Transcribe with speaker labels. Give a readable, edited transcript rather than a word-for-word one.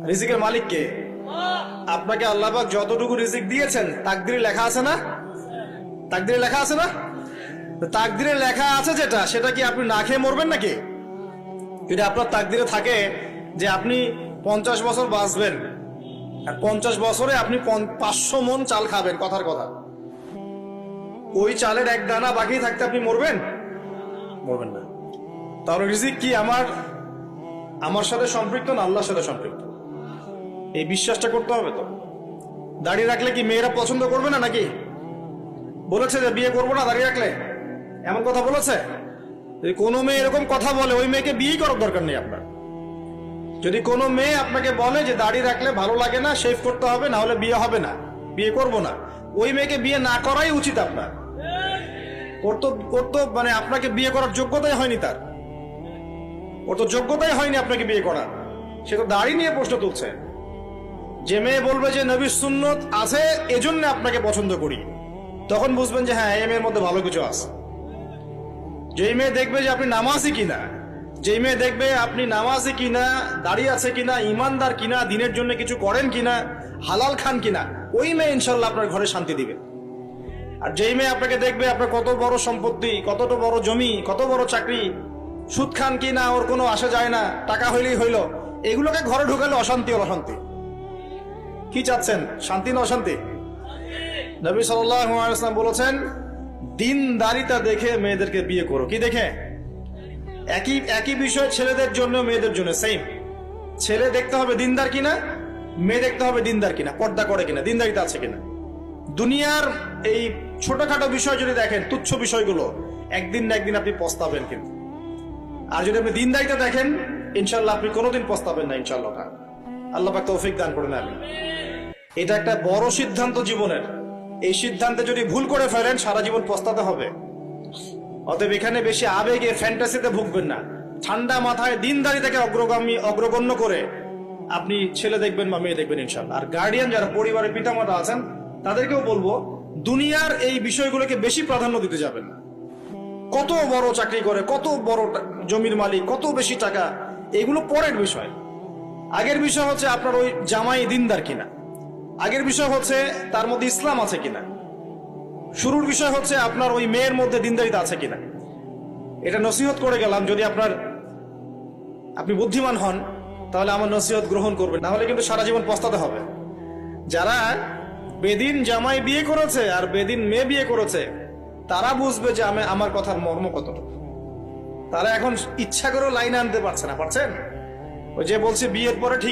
Speaker 1: রিজিকের মালিক কে? আপনাকে আল্লাহ পাক যতটুকু রিজিক দিয়েছেন তাকদিরে লেখা আছে না? তাকদিরে লেখা আছে না? তাকদিরে লেখা আছে যেটা, সেটা কি আপনি না খেয়ে মরবেন নাকি? যদি আপনার তাকদিরে থাকে যে আপনি 50 বছর বাঁচবেন, আর 50 বছরে আপনি 500 মণ চাল খাবেন, কথার কথা, ওই চালের এক দানা বাকি থাকতে আপনি মরবেন? মরবেন না। তাহলে রিজিক কি আমার সাথে সম্পৃক্ত না আল্লাহর সাথে সম্পৃক্ত? এই বিশ্বাসটা করতে হবে। তো দাড়ি রাখলে কি মেয়েরা পছন্দ করবে না নাকি? বলেছে যে বিয়ে করবো না দাড়ি রাখলে, এমন কথা বলেছে? যদি কোনো মেয়ে এরকম কথা বলে, ওই মেয়েকে বিয়ে করার দরকার নেই আপনার। যদি কোনো মেয়ে আপনাকে বলে যে দাড়ি রাখলে ভালো লাগে না, শেভ করতে হবে, না হলে বিয়ে হবে না, বিয়ে করবো না, ওই মেয়েকে বিয়ে না করাই উচিত আপনার। ওর তো মানে আপনাকে বিয়ে করার যোগ্যতাই হয়নি, ওর তো যোগ্যতাই হয়নি আপনাকে বিয়ে করার। সে তো দাড়ি নিয়ে প্রশ্ন তুলছে। যে মেয়ে বলবে যে নবীর সুন্নত আছে এজন্য আপনাকে পছন্দ করি, তখন বুঝবেন যে হ্যাঁ, এই মেয়ের মধ্যে ভালো কিছু আছে। যেই মেয়ে দেখবে যে আপনি নামাজি কিনা, যেই মেয়ে দেখবে আপনি নামাজি কিনা, দাঁড়িয়ে আছে কিনা, ইমানদার কিনা, দিনের জন্য কিছু করেন কিনা, হালাল খান কিনা, ওই মেয়ে ইনশাল্লাহ আপনার ঘরে শান্তি দিবে। আর যেই মেয়ে আপনাকে দেখবে আপনার কত বড় সম্পত্তি, কতটা বড় জমি, কত বড় চাকরি, সুদ খান কিনা ওর কোনো আসা যায় না, টাকা হইলেই হইল, এগুলোকে ঘরে ঢুকালে অশান্তি অশান্তি। কি চাচ্ছেন, শান্তি না অশান্তি? নবী সাল্লাল্লাহু আলাইহি ওয়াসাল্লাম বলেছেন, দিনদারিতা দেখে মেয়েদেরকে বিয়ে করো। কি দেখে? একই বিষয় ছেলেদের জন্য মেয়েদের জন্য সেম। ছেলে দেখতে হবে দিনদার কিনা, মেয়ে দেখতে হবে দিনদার কিনা, পর্দা করে কিনা, দিনদারিতা আছে কিনা। দুনিয়ার এই ছোটখাটো বিষয় যদি দেখেন, তুচ্ছ বিষয়গুলো, একদিন না একদিন আপনি পস্তাবেন কিন্তু। আর যদি আপনি দিনদারিতা দেখেন, ইনশাল্লাহ আপনি কোনোদিন পস্তাবেন না ইনশাল্লাহ। আল্লাহ পাক তৌফিক দান করেন। আমিন। এটা একটা বড় সিদ্ধান্ত জীবনের। এই সিদ্ধান্তে যদি ভুল করে ফেলেন, সারা জীবন পস্তাতে হবে। অতএব এখানে বেশি আবেগে ফ্যান্টাসিতে ভুগবেন না। ঠান্ডা মাথায় দিনদারিতাকে অগ্রগণ্য করে আপনি ছেলে দেখবেন বা মেয়ে দেখবেন ইনশাল্লাহ। আর গার্ডিয়ান যারা পরিবারের পিতামাতা আছেন, তাদেরকেও বলবো, দুনিয়ার এই বিষয়গুলোকে বেশি প্রাধান্য দিতে যাবেন না। কত বড় চাকরি করে, কত বড় জমির মালিক, কত বেশি টাকা, এগুলো পরের বিষয়। আগের বিষয় হচ্ছে আপনার ওই জামাই দিনদার কিনা, আগের বিষয় হচ্ছে তার মধ্যে ইসলাম আছে কিনা, শুরুর বিষয় হচ্ছে আপনার ওই মেয়ের মধ্যে দিনদারিতা আছে কিনা। এটা নসিহত করে গেলাম। যদি আপনি বুদ্ধিমান হন, তাহলে আমার নসিহত গ্রহণ করবেন, না হলে কিন্তু সারা জীবন পস্তাতে হবে। যারা বেদিন জামাই বিয়ে করেছে আর বেদিন মেয়ে বিয়ে করেছে, তারা বুঝবে যে আমার কথার মর্ম কতটুকু। তারা এখন ইচ্ছা করেও লাইনে আনতে পারছে না। পারছেন? ওই যে বলছে বিয়ের পরে ঠিক